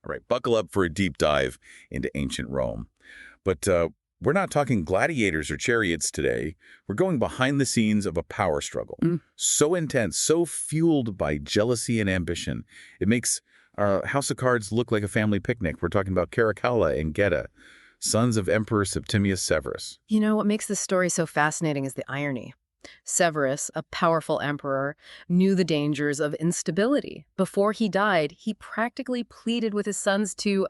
All right, buckle up for a deep dive into ancient Rome. But we're not talking gladiators or chariots today. We're going behind the scenes of a power struggle. So intense, so fueled by jealousy and ambition. It makes House of Cards look like a family picnic. We're talking about Caracalla and Geta, sons of Emperor Septimius Severus. You know, what makes this story so fascinating is the irony. Severus, a powerful emperor, knew the dangers of instability. Before he died, he practically pleaded with his sons to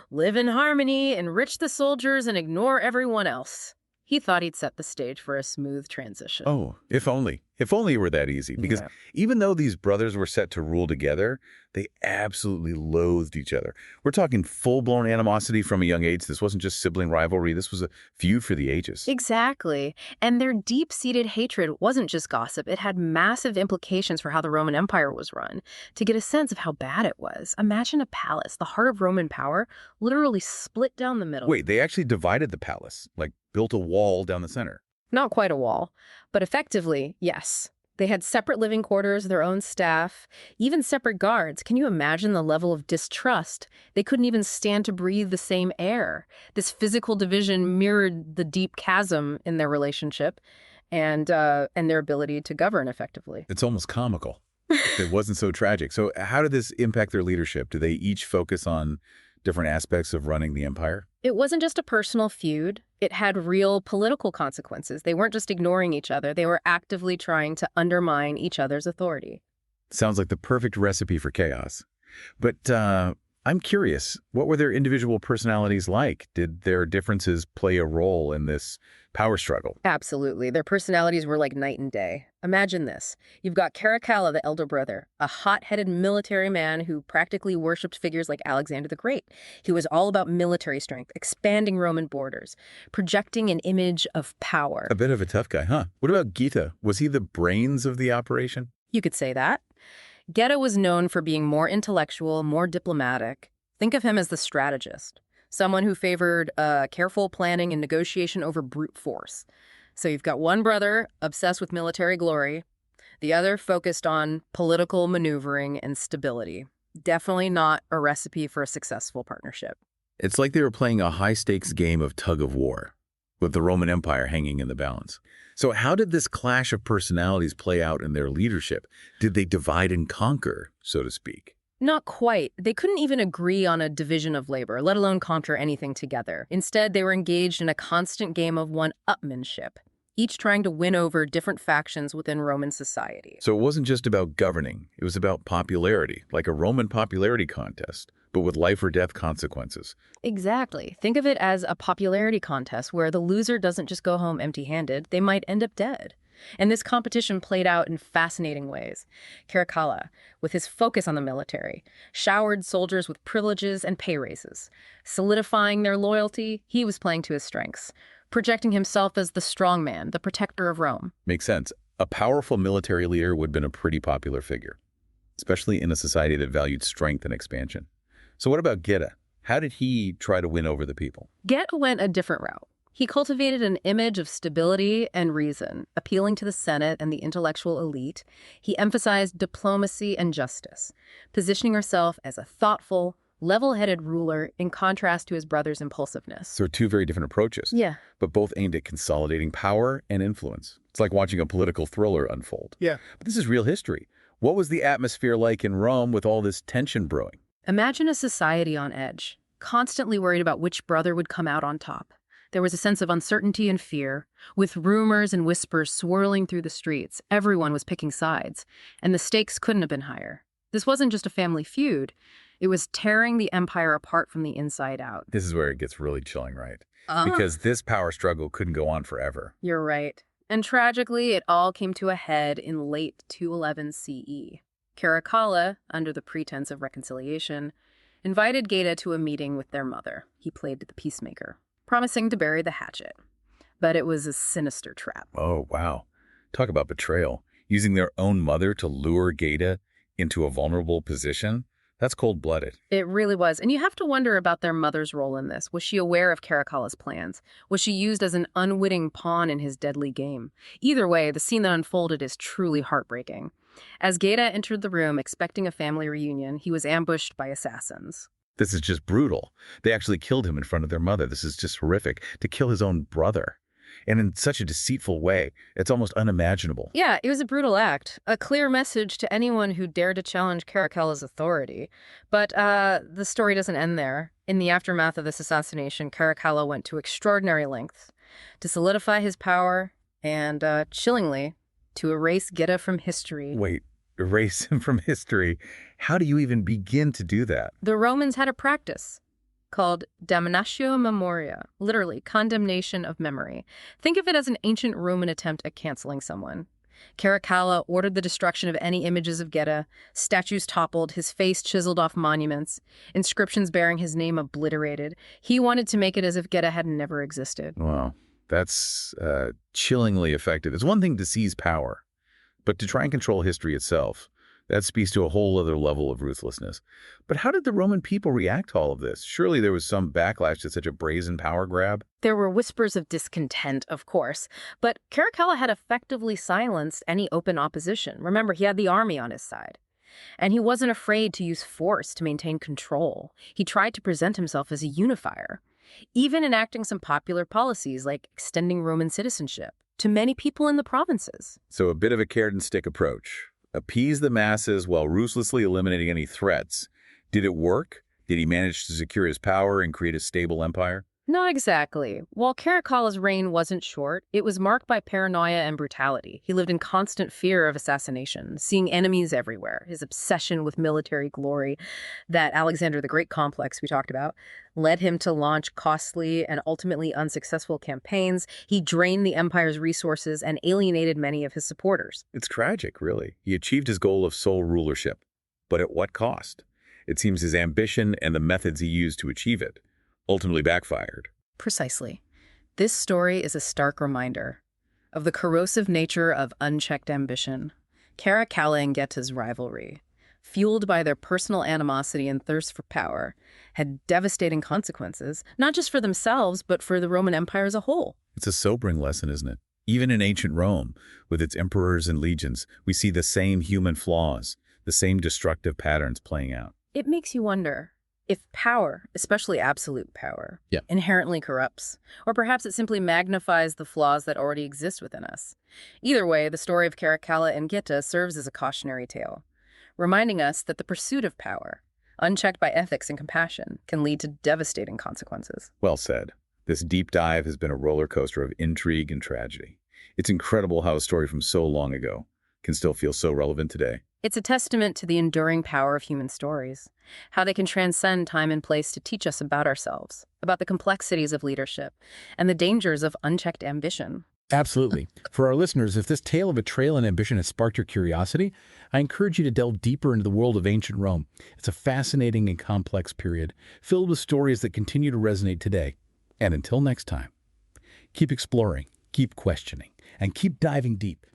live in harmony, enrich the soldiers, and ignore everyone else. He thought he'd set the stage for a smooth transition. Oh, if only. If only it were that easy. Because even though these brothers were set to rule together, they absolutely loathed each other. We're talking full-blown animosity from a young age. This wasn't just sibling rivalry. This was a feud for the ages. Exactly. And their deep-seated hatred wasn't just gossip. It had massive implications for how the Roman Empire was run. To get a sense of how bad it was, imagine a palace, the heart of Roman power, literally split down the middle. Wait, they actually divided the palace, like built a wall down the center. Not quite a wall, but effectively, yes. They had separate living quarters, their own staff, even separate guards. Can you imagine the level of distrust? They couldn't even stand to breathe the same air. This physical division mirrored the deep chasm in their relationship and their ability to govern effectively. It's almost comical. It wasn't so tragic. So how did this impact their leadership? Do they each focus on different aspects of running the empire? It wasn't just a personal feud. It had real political consequences. They weren't just ignoring each other. They were actively trying to undermine each other's authority. Sounds like the perfect recipe for chaos. But I'm curious, what were their individual personalities like? Did their differences play a role in this power struggle? Absolutely. Their personalities were like night and day. Imagine this. You've got Caracalla, the elder brother, a hot-headed military man who practically worshipped figures like Alexander the Great. He was all about military strength, expanding Roman borders, projecting an image of power. A bit of a tough guy, huh? What about Geta? Was he the brains of the operation? You could say that. Geta was known for being more intellectual, more diplomatic. Think of him as the strategist, someone who favored careful planning and negotiation over brute force. So you've got one brother obsessed with military glory, the other focused on political maneuvering and stability. Definitely not a recipe for a successful partnership. It's like they were playing a high-stakes game of tug-of-war, with the Roman Empire hanging in the balance. So how did this clash of personalities play out in their leadership? Did they divide and conquer, so to speak? Not quite. They couldn't even agree on a division of labor, let alone conquer anything together. Instead, they were engaged in a constant game of one-upmanship, each trying to win over different factions within Roman society. So it wasn't just about governing. It was about popularity, like a Roman popularity contest, but with life or death consequences. Exactly. Think of it as a popularity contest where the loser doesn't just go home empty-handed. They might end up dead. And this competition played out in fascinating ways. Caracalla, with his focus on the military, showered soldiers with privileges and pay raises. Solidifying their loyalty, he was playing to his strengths, projecting himself as the strong man, the protector of Rome. Makes sense. A powerful military leader would have been a pretty popular figure, especially in a society that valued strength and expansion. So what about Geta? How did he try to win over the people? Geta went a different route. He cultivated an image of stability and reason, appealing to the Senate and the intellectual elite. He emphasized diplomacy and justice, positioning himself as a thoughtful, level-headed ruler in contrast to his brother's impulsiveness. So two very different approaches. Yeah. But both aimed at consolidating power and influence. It's like watching a political thriller unfold. Yeah. But this is real history. What was the atmosphere like in Rome with all this tension brewing? Imagine a society on edge, constantly worried about which brother would come out on top. There was a sense of uncertainty and fear, with rumors and whispers swirling through the streets. Everyone was picking sides, and the stakes couldn't have been higher. This wasn't just a family feud. It was tearing the empire apart from the inside out. This is where it gets really chilling, right? Because this power struggle couldn't go on forever. You're right. And tragically, it all came to a head in late 211 CE. Caracalla, under the pretense of reconciliation, invited Geta to a meeting with their mother. He played the peacemaker, promising to bury the hatchet. But it was a sinister trap. Oh, wow. Talk about betrayal. Using their own mother to lure Geta into a vulnerable position? That's cold-blooded. It really was. And you have to wonder about their mother's role in this. Was she aware of Caracalla's plans? Was she used as an unwitting pawn in his deadly game? Either way, the scene that unfolded is truly heartbreaking. As Geta entered the room expecting a family reunion, he was ambushed by assassins. This is just brutal. They actually killed him in front of their mother. This is just horrific. To kill his own brother. And in such a deceitful way, it's almost unimaginable. Yeah, it was a brutal act, a clear message to anyone who dared to challenge Caracalla's authority. But the story doesn't end there. In the aftermath of this assassination, Caracalla went to extraordinary lengths to solidify his power and, chillingly, to erase Geta from history. Wait, erase him from history? How do you even begin to do that? The Romans had a practice called damnatio memoria, literally condemnation of memory. Think of it as an ancient Roman attempt at canceling someone. Caracalla ordered the destruction of any images of Geta, statues toppled, his face chiseled off monuments, inscriptions bearing his name obliterated. He wanted to make it as if Geta had never existed. Wow, that's chillingly effective. It's one thing to seize power, but to try and control history itself, that speaks to a whole other level of ruthlessness. But how did the Roman people react to all of this? Surely there was some backlash to such a brazen power grab? There were whispers of discontent, of course, but Caracalla had effectively silenced any open opposition. Remember, he had the army on his side. And he wasn't afraid to use force to maintain control. He tried to present himself as a unifier, even enacting some popular policies like extending Roman citizenship to many people in the provinces. So a bit of a carrot and stick approach. Appease the masses while ruthlessly eliminating any threats. Did it work? Did he manage to secure his power and create a stable empire? Not exactly. While Caracalla's reign wasn't short, it was marked by paranoia and brutality. He lived in constant fear of assassination, seeing enemies everywhere. His obsession with military glory, that Alexander the Great complex we talked about, led him to launch costly and ultimately unsuccessful campaigns. He drained the empire's resources and alienated many of his supporters. It's tragic, really. He achieved his goal of sole rulership. But at what cost? It seems his ambition and the methods he used to achieve it ultimately backfired. Precisely. This story is a stark reminder of the corrosive nature of unchecked ambition. Caracalla and Geta's rivalry, fueled by their personal animosity and thirst for power, had devastating consequences, not just for themselves, but for the Roman Empire as a whole. It's a sobering lesson, isn't it? Even in ancient Rome, with its emperors and legions, we see the same human flaws, the same destructive patterns playing out. It makes you wonder if power, especially absolute power, inherently corrupts, or perhaps it simply magnifies the flaws that already exist within us. Either way, the story of Caracalla and Geta serves as a cautionary tale, reminding us that the pursuit of power, unchecked by ethics and compassion, can lead to devastating consequences. Well said. This deep dive has been a roller coaster of intrigue and tragedy. It's incredible how a story from so long ago can still feel so relevant today. It's a testament to the enduring power of human stories, how they can transcend time and place to teach us about ourselves, about the complexities of leadership, and the dangers of unchecked ambition. Absolutely. For our listeners, if this tale of betrayal and ambition has sparked your curiosity, I encourage you to delve deeper into the world of ancient Rome. It's a fascinating and complex period, filled with stories that continue to resonate today. And until next time, keep exploring, keep questioning, and keep diving deep.